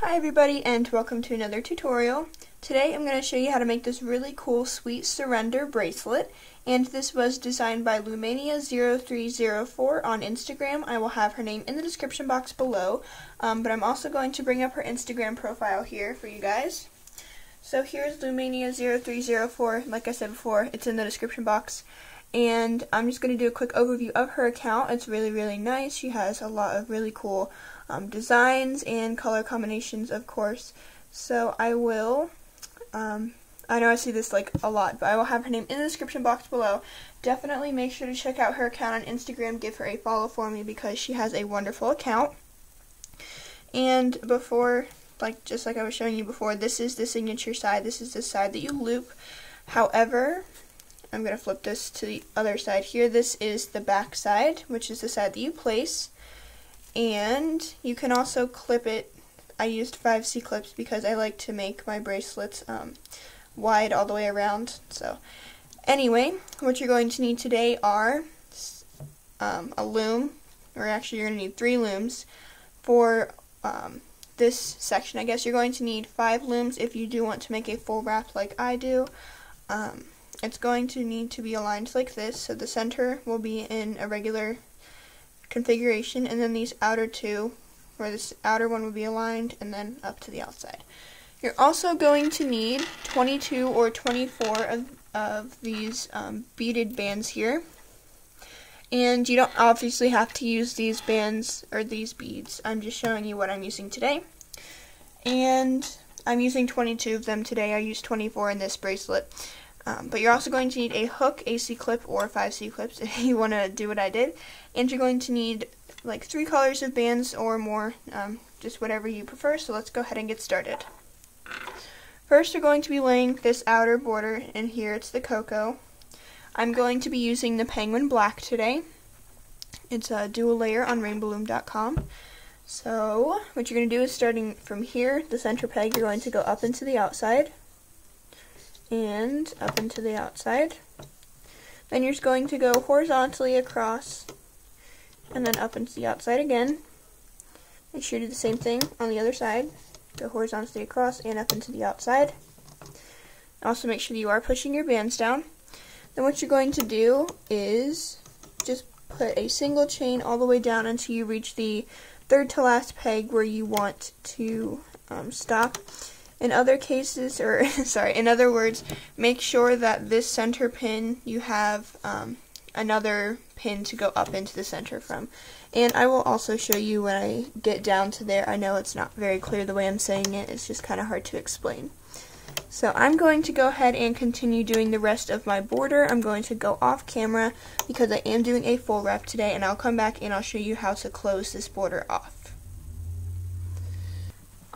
Hi everybody and welcome to another tutorial. Today I'm going to show you how to make this really cool Sweet Surrender bracelet, and this was designed by Lumania0304 on Instagram. I will have her name in the description box below, but I'm also going to bring up her Instagram profile here for you guys. So here's Lumania0304, like I said before, it's in the description box. And I'm just going to do a quick overview of her account. It's really nice. She has a lot of really cool designs and color combinations, of course. So I will, I know I see this like a lot, but I will have her name in the description box below. Definitely make sure to check out her account on Instagram. Give her a follow for me because she has a wonderful account. And before, just like I was showing you before, this is the signature side. This is the side that you loop. However, I'm going to flip this to the other side here. This is the back side, which is the side that you place. And you can also clip it. I used 5C clips because I like to make my bracelets wide all the way around. So anyway, what you're going to need today are a loom, or actually you're going to need 3 looms for this section. I guess you're going to need 5 looms if you do want to make a full wrap like I do. It's going to need to be aligned like this, so the center will be in a regular configuration, and then these outer two, where this outer one will be aligned, and then up to the outside. You're also going to need 22 or 24 of these beaded bands here, and you don't obviously have to use these bands or these beads. I'm just showing you what I'm using today, and I'm using 22 of them today. I used 24 in this bracelet. But you're also going to need a hook, AC clip, or 5C clips if you want to do what I did. And you're going to need like 3 colors of bands or more, just whatever you prefer. So let's go ahead and get started. First, we're going to be laying this outer border, and here it's the cocoa. I'm going to be using the penguin black today. It's a dual layer on rainbowloom.com. So what you're going to do is, starting from here, the center peg, you're going to go up into the outside. And up into the outside. Then you're just going to go horizontally across and then up into the outside again. Make sure you do the same thing on the other side. Go horizontally across and up into the outside. Also make sure that you are pushing your bands down. Then what you're going to do is just put a single chain all the way down until you reach the third to last peg where you want to stop. In other cases, or in other words, make sure that this center pin, you have another pin to go up into the center from. And I will also show you when I get down to there. I know it's not very clear the way I'm saying it. It's just kind of hard to explain. So I'm going to go ahead and continue doing the rest of my border. I'm going to go off camera because I am doing a full wrap today, and I'll come back and I'll show you how to close this border off.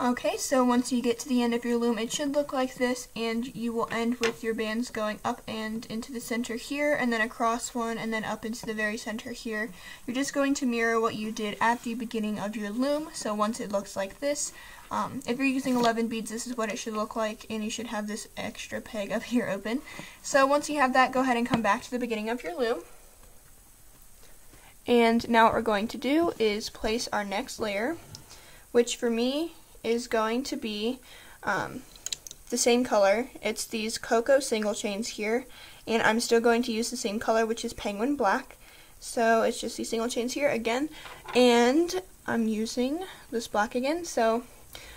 Okay, so once you get to the end of your loom, it should look like this, and you will end with your bands going up and into the center here, and then across one, and then up into the very center here. You're just going to mirror what you did at the beginning of your loom, so once it looks like this, if you're using 11 beads, this is what it should look like, and you should have this extra peg up here open. So once you have that, go ahead and come back to the beginning of your loom. And now what we're going to do is place our next layer, which for me is going to be the same color. It's these cocoa single chains here, and I'm still going to use the same color, which is penguin black. So it's just these single chains here again, and I'm using this black again. So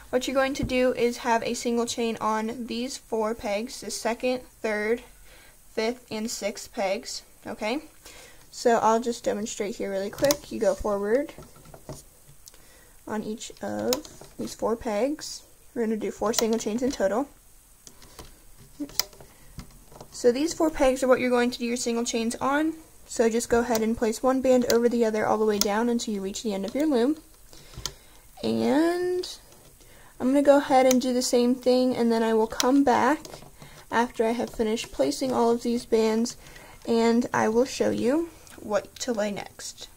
what you're going to do is have a single chain on these 4 pegs, the second, third, 5th, and 6th pegs. Okay, so I'll just demonstrate here really quick. You go forward on each of these 4 pegs. We're going to do 4 single chains in total. So these 4 pegs are what you're going to do your single chains on. So just go ahead and place one band over the other all the way down until you reach the end of your loom. And I'm going to go ahead and do the same thing, and then I will come back after I have finished placing all of these bands, and I will show you what to lay next.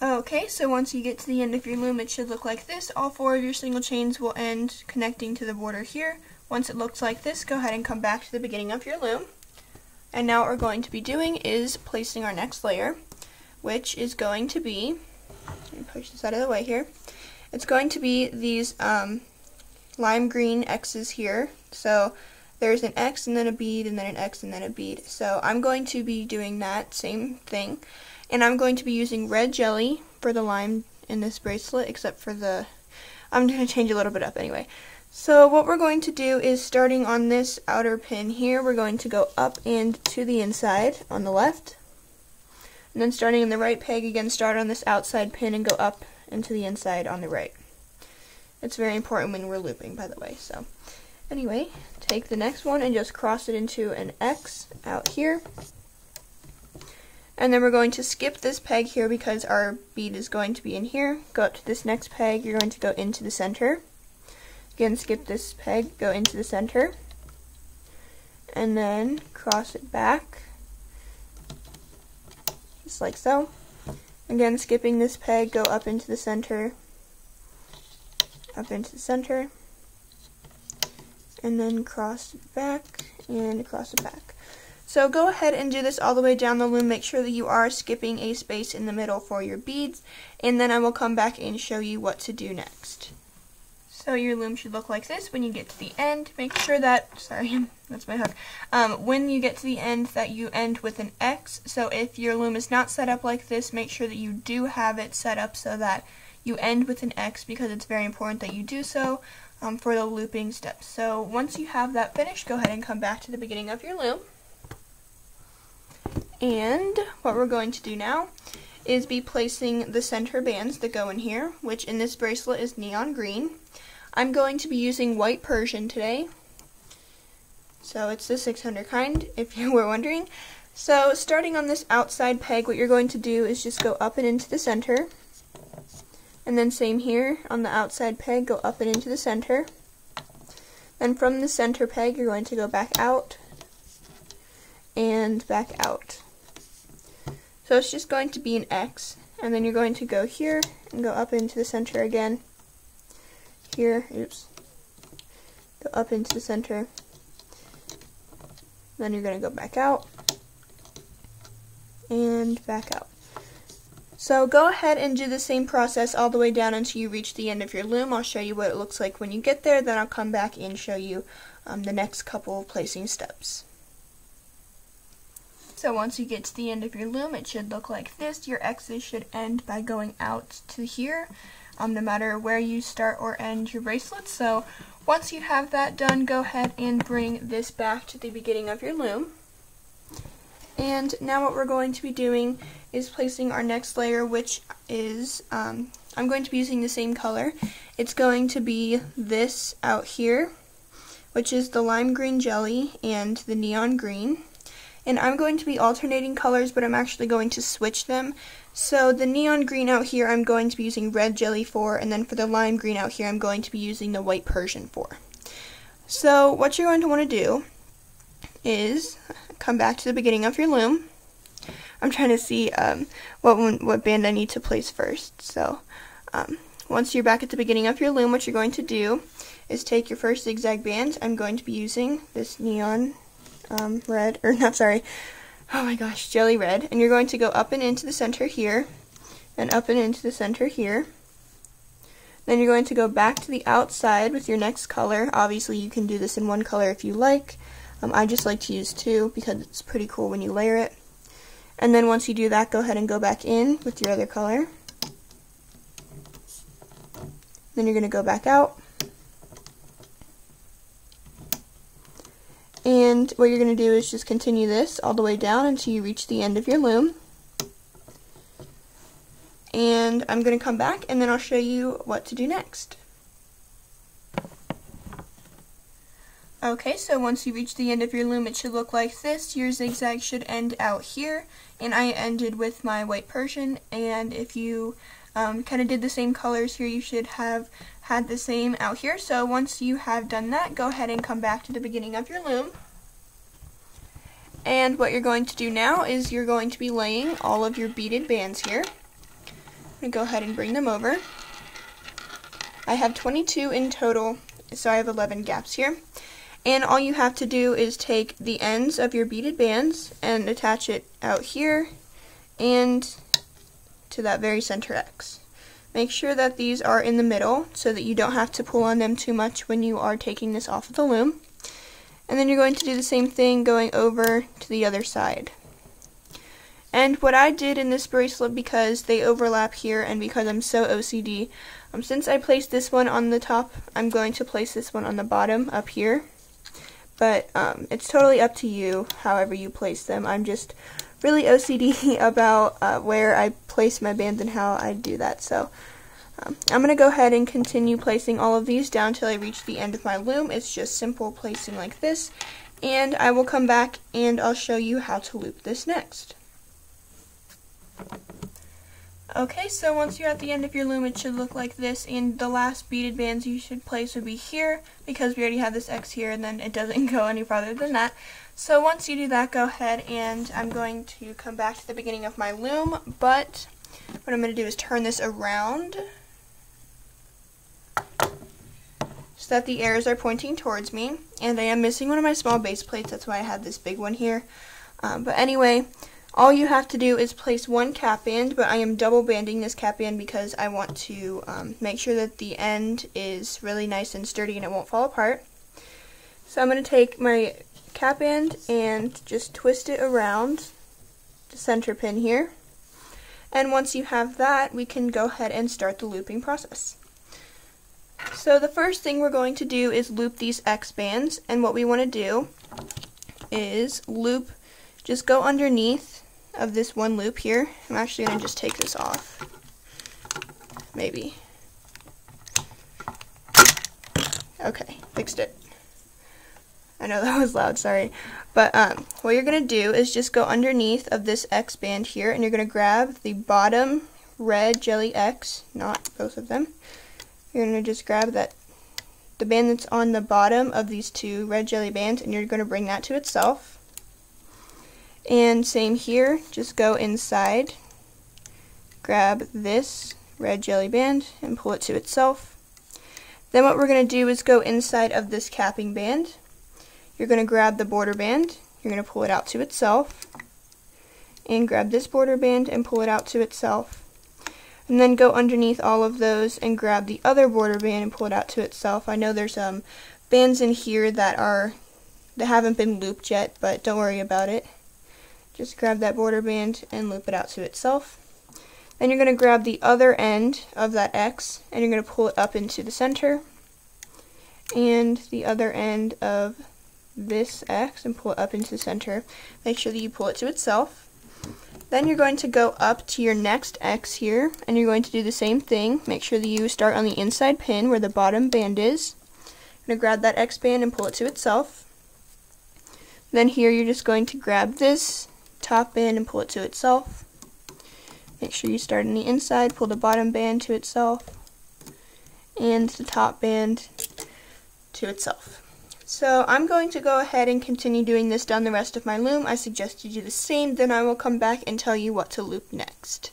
Okay, so once you get to the end of your loom, it should look like this. All 4 of your single chains will end connecting to the border here. Once it looks like this, go ahead and come back to the beginning of your loom. And now what we're going to be doing is placing our next layer, which is going to be, let me push this out of the way here, It's going to be these lime green X's here. So there's an X and then a bead and then an X and then a bead. So I'm going to be doing that same thing. And I'm going to be using red jelly for the lime in this bracelet, except for the, I'm going to change a little bit up anyway. So what we're going to do is, starting on this outer pin here, we're going to go up and to the inside on the left. And then starting in the right peg, again start on this outside pin and go up into the inside on the right. It's very important when we're looping, by the way. So anyway, take the next one and just cross it into an X out here. And then we're going to skip this peg here because our bead is going to be in here. Go up to this next peg, you're going to go into the center. Again, skip this peg, go into the center. And then cross it back, just like so. Again, skipping this peg, go up into the center, up into the center. And then cross it back and cross it back. So go ahead and do this all the way down the loom. Make sure that you are skipping a space in the middle for your beads, and then I will come back and show you what to do next. So your loom should look like this when you get to the end. Make sure that, sorry, that's my hook. When you get to the end, that you end with an X. So if your loom is not set up like this, make sure that you do have it set up so that you end with an X, because it's very important that you do so for the looping steps. So once you have that finished, go ahead and come back to the beginning of your loom. And what we're going to do now is be placing the center bands that go in here, which in this bracelet is neon green. I'm going to be using white Persian today. So it's the 600 kind, if you were wondering. So starting on this outside peg, what you're going to do is just go up and into the center. And then same here on the outside peg, go up and into the center. Then from the center peg, you're going to go back out and back out. So it's just going to be an X, and then you're going to go here and go up into the center again. Here, oops. Go up into the center. Then you're going to go back out and back out. So go ahead and do the same process all the way down until you reach the end of your loom. I'll show you what it looks like when you get there, then I'll come back and show you the next couple of placing steps. So once you get to the end of your loom, it should look like this. Your X's should end by going out to here, no matter where you start or end your bracelet. So once you have that done, go ahead and bring this back to the beginning of your loom. And now what we're going to be doing is placing our next layer, which is, I'm going to be using the same color. It's going to be this out here, which is the lime green jelly and the neon green. And I'm going to be alternating colors, but I'm actually going to switch them. So the neon green out here I'm going to be using red jelly for, and then for the lime green out here I'm going to be using the white Persian for. So what you're going to want to do is come back to the beginning of your loom. I'm trying to see what band I need to place first. So once you're back at the beginning of your loom, what you're going to do is take your first zigzag band. I'm going to be using this neon red, or not, sorry, oh my gosh, jelly red, and you're going to go up and into the center here, and up and into the center here. Then you're going to go back to the outside with your next color. Obviously you can do this in one color if you like. I just like to use two because it's pretty cool when you layer it. And then once you do that, go ahead and go back in with your other color. Then you're going to go back out. And what you're going to do is just continue this all the way down until you reach the end of your loom. And I'm going to come back and then I'll show you what to do next. Okay, so once you reach the end of your loom, it should look like this. Your zigzag should end out here, and I ended with my white Persian, and if you kind of did the same colors here, you should have had the same out here. So once you have done that, go ahead and come back to the beginning of your loom. And what you're going to do now is you're going to be laying all of your beaded bands here. I'm going to go ahead and bring them over. I have 22 in total, so I have 11 gaps here. And all you have to do is take the ends of your beaded bands and attach it out here and to that very center X. Make sure that these are in the middle so that you don't have to pull on them too much when you are taking this off of the loom. And then you're going to do the same thing going over to the other side. And what I did in this bracelet, because they overlap here and because I'm so OCD, since I placed this one on the top, I'm going to place this one on the bottom up here. But it's totally up to you however you place them. I'm just really OCD about where I place my bands and how I do that. So I'm going to go ahead and continue placing all of these down till I reach the end of my loom. It's just simple placing like this. And I will come back and I'll show you how to loop this next. Okay, so once you're at the end of your loom, it should look like this, and the last beaded bands you should place would be here, because we already have this X here, and then it doesn't go any farther than that. So once you do that, go ahead, and I'm going to come back to the beginning of my loom, but what I'm going to do is turn this around so that the arrows are pointing towards me, and I am missing one of my small base plates, that's why I have this big one here. But anyway, all you have to do is place one cap band, but I am double banding this cap band because I want to make sure that the end is really nice and sturdy and it won't fall apart. So I'm going to take my cap band and just twist it around the center pin here. And once you have that, we can go ahead and start the looping process. So the first thing we're going to do is loop these X bands, and what we want to do is loop, just go underneath of this one loop here. I'm actually going to just take this off. Maybe. Okay, fixed it. I know that was loud, sorry. But what you're going to do is just go underneath of this X band here, and you're going to grab the bottom red jelly X, not both of them. You're going to just grab the band that's on the bottom of these two red jelly bands, and you're going to bring that to itself. And same here, just go inside, grab this red jelly band and pull it to itself. Then what we're going to do is go inside of this capping band. You're going to grab the border band, you're going to pull it out to itself, and grab this border band and pull it out to itself. And then go underneath all of those and grab the other border band and pull it out to itself. I know there's bands in here that haven't been looped yet, but don't worry about it. Just grab that border band and loop it out to itself. Then you're going to grab the other end of that X and you're going to pull it up into the center, and the other end of this X and pull it up into the center. Make sure that you pull it to itself. Then you're going to go up to your next X here and you're going to do the same thing. Make sure that you start on the inside pin where the bottom band is. You're going to grab that X band and pull it to itself. Then here you're just going to grab this top band and pull it to itself. Make sure you start on the inside, pull the bottom band to itself, and the top band to itself. So I'm going to go ahead and continue doing this down the rest of my loom. I suggest you do the same, then I will come back and tell you what to loop next.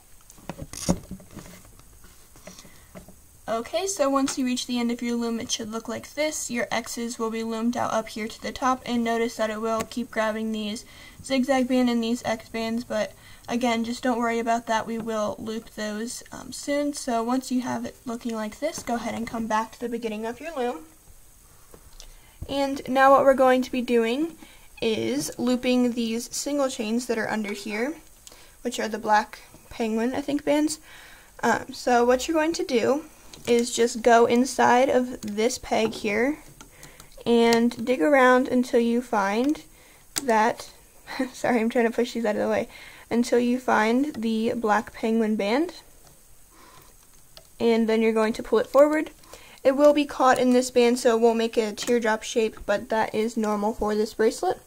Okay, so once you reach the end of your loom, it should look like this. Your X's will be loomed out up here to the top, and notice that it will keep grabbing these zigzag band and these X bands, but again, just don't worry about that. We will loop those soon. So once you have it looking like this, go ahead and come back to the beginning of your loom. And now what we're going to be doing is looping these single chains that are under here, which are the black penguin, I think, bands. So what you're going to do is just go inside of this peg here and dig around until you find that, sorry, I'm trying to push these out of the way, until you find the black penguin band, and then you're going to pull it forward. It will be caught in this band, so it won't make a teardrop shape, but that is normal for this bracelet.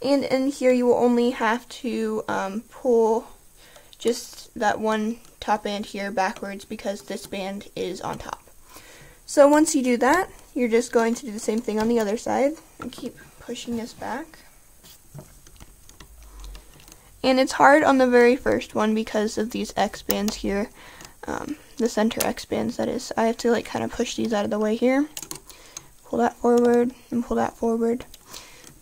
And in here you will only have to pull just that one top band here backwards because this band is on top. So once you do that, you're just going to do the same thing on the other side and keep pushing this back. And it's hard on the very first one because of these X bands here, the center X bands, that is. I have to like kind of push these out of the way here, pull that forward and pull that forward.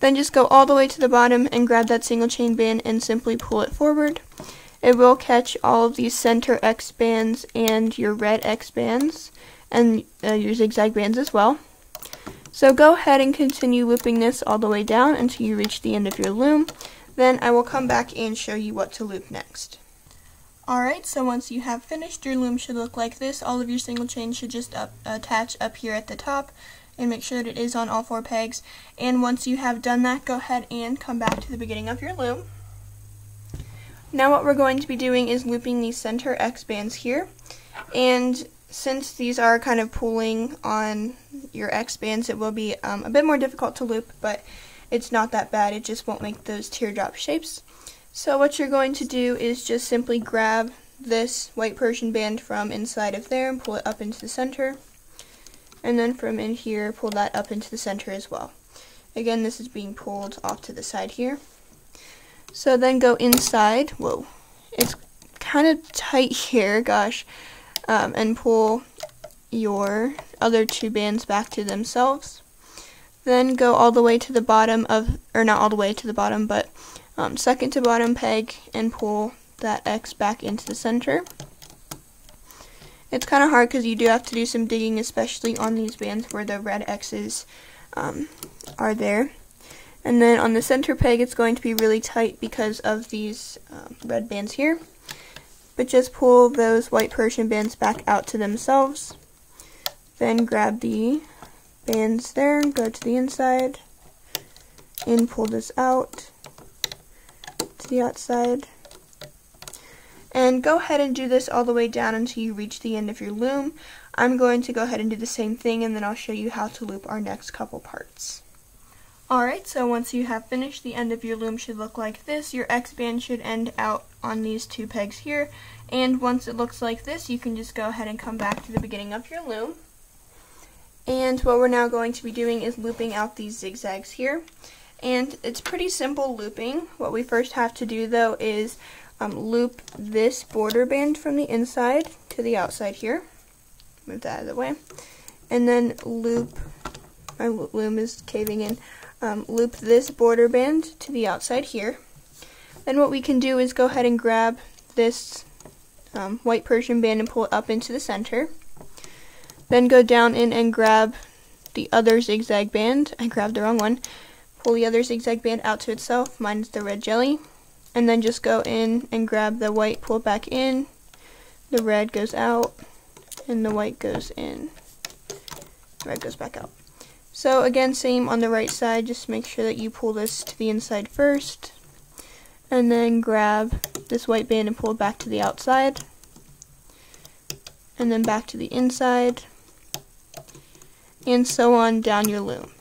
Then just go all the way to the bottom and grab that single chain band and simply pull it forward. it will catch all of these center X bands and your red X bands and your zigzag bands as well. So go ahead and continue looping this all the way down until you reach the end of your loom. Then I will come back and show you what to loop next. Alright, so once you have finished, your loom should look like this. All of your single chains should just attach up here at the top, and make sure that it is on all 4 pegs. And once you have done that, go ahead and come back to the beginning of your loom. Now what we're going to be doing is looping these center X bands here, and since these are kind of pulling on your X bands, it will be a bit more difficult to loop, but it's not that bad. It just won't make those teardrop shapes. So what you're going to do is just simply grab this white Persian band from inside of there and pull it up into the center. And then from in here, pull that up into the center as well. Again, this is being pulled off to the side here. So then go inside. Whoa, it's kind of tight here, gosh. And pull your other 2 bands back to themselves. Then go all the way to the bottom of, or not all the way to the bottom, but second to bottom peg and pull that X back into the center. It's kind of hard because you do have to do some digging, especially on these bands where the red X's are there. And then on the center peg, it's going to be really tight because of these red bands here. But just pull those white Persian bands back out to themselves. Then grab the bands there, go to the inside, and pull this out to the outside. And go ahead and do this all the way down until you reach the end of your loom. I'm going to go ahead and do the same thing, and then I'll show you how to loop our next couple parts. Alright, so once you have finished, the end of your loom should look like this. Your X band should end out on these 2 pegs here, and once it looks like this, you can just go ahead and come back to the beginning of your loom. And what we're now going to be doing is looping out these zigzags here. And it's pretty simple looping. What we first have to do though is loop this border band from the inside to the outside here. Move that out of the way. And then loop, my loom is caving in, loop this border band to the outside here. Then what we can do is go ahead and grab this white Persian band and pull it up into the center. Then go down in and grab the other zigzag band. I grabbed the wrong one. Pull the other zigzag band out to itself, mine's the red jelly, and then just go in and grab the white, pull it back in, the red goes out, and the white goes in, the red goes back out. So again, same on the right side, just make sure that you pull this to the inside first, and then grab this white band and pull it back to the outside, and then back to the inside, and so on down your loom.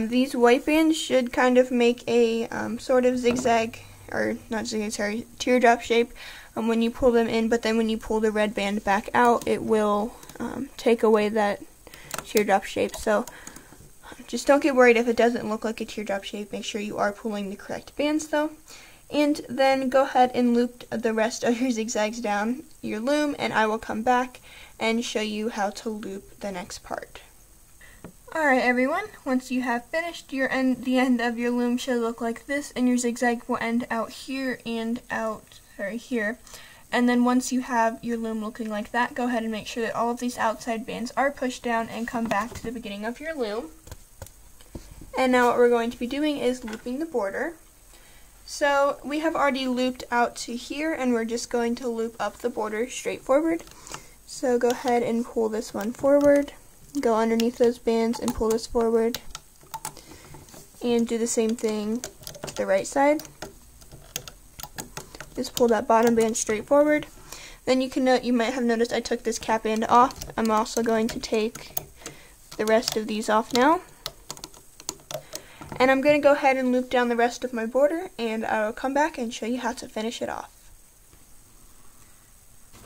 These white bands should kind of make a sort of zigzag, or not zigzag, sorry, teardrop shape when you pull them in, but then when you pull the red band back out, it will take away that teardrop shape. So just don't get worried if it doesn't look like a teardrop shape. Make sure you are pulling the correct bands though. And then go ahead and loop the rest of your zigzags down your loom, and I will come back and show you how to loop the next part. Alright everyone, once you have finished, the end of your loom should look like this, and your zigzag will end out here and out, here. And then once you have your loom looking like that, go ahead and make sure that all of these outside bands are pushed down and come back to the beginning of your loom. And now what we're going to be doing is looping the border. So we have already looped out to here, and we're just going to loop up the border straight forward. So go ahead and pull this one forward. Go underneath those bands and pull this forward, and do the same thing to the right side. Just pull that bottom band straight forward. Then you might have noticed I took this cap band off. I'm also going to take the rest of these off now. And I'm going to go ahead and loop down the rest of my border, and I will come back and show you how to finish it off.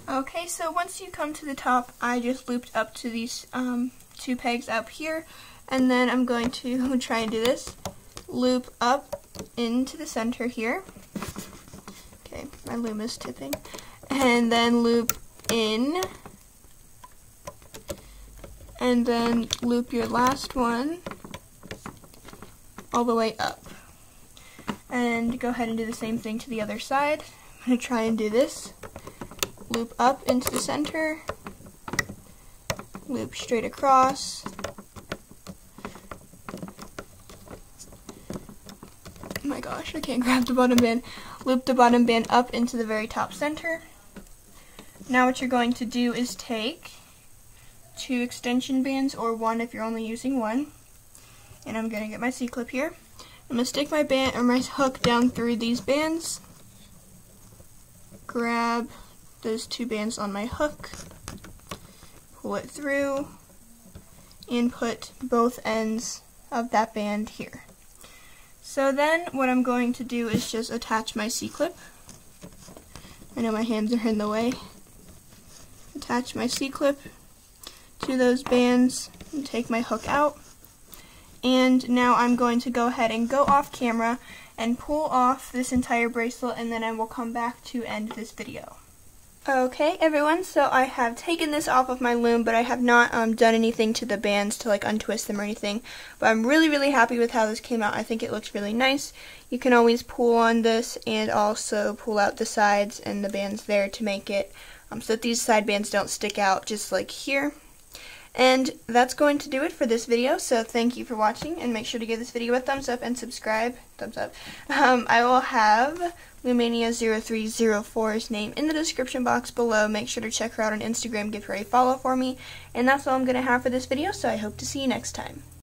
Okay, so once you come to the top, I just looped up to these 2 pegs up here, and then I'm going to try and do this. Loop up into the center here. Okay, my loom is tipping. And then loop in, and then loop your last one all the way up. And go ahead and do the same thing to the other side. I'm going to try and do this. Loop up into the center, loop straight across, oh my gosh, I can't grab the bottom band, loop the bottom band up into the very top center. Now what you're going to do is take 2 extension bands, or 1 if you're only using 1, and I'm going to get my C-clip here. I'm going to stick my band or my hook down through these bands, grab those 2 bands on my hook, pull it through, and put both ends of that band here. So then what I'm going to do is just attach my C-clip. I know my hands are in the way. Attach my C-clip to those bands and take my hook out. And now I'm going to go ahead and go off camera and pull off this entire bracelet, and then I will come back to end this video. Okay everyone, so I have taken this off of my loom, but I have not done anything to the bands to like untwist them or anything. But I'm really happy with how this came out. I think it looks really nice. You can always pull on this and also pull out the sides and the bands there to make it so that these side bands don't stick out, just like here. And that's going to do it for this video, so thank you for watching, and make sure to give this video a thumbs up and subscribe. Thumbs up. I will have Loomania0304's name in the description box below. Make sure to check her out on Instagram, give her a follow for me, and that's all I'm going to have for this video, so I hope to see you next time.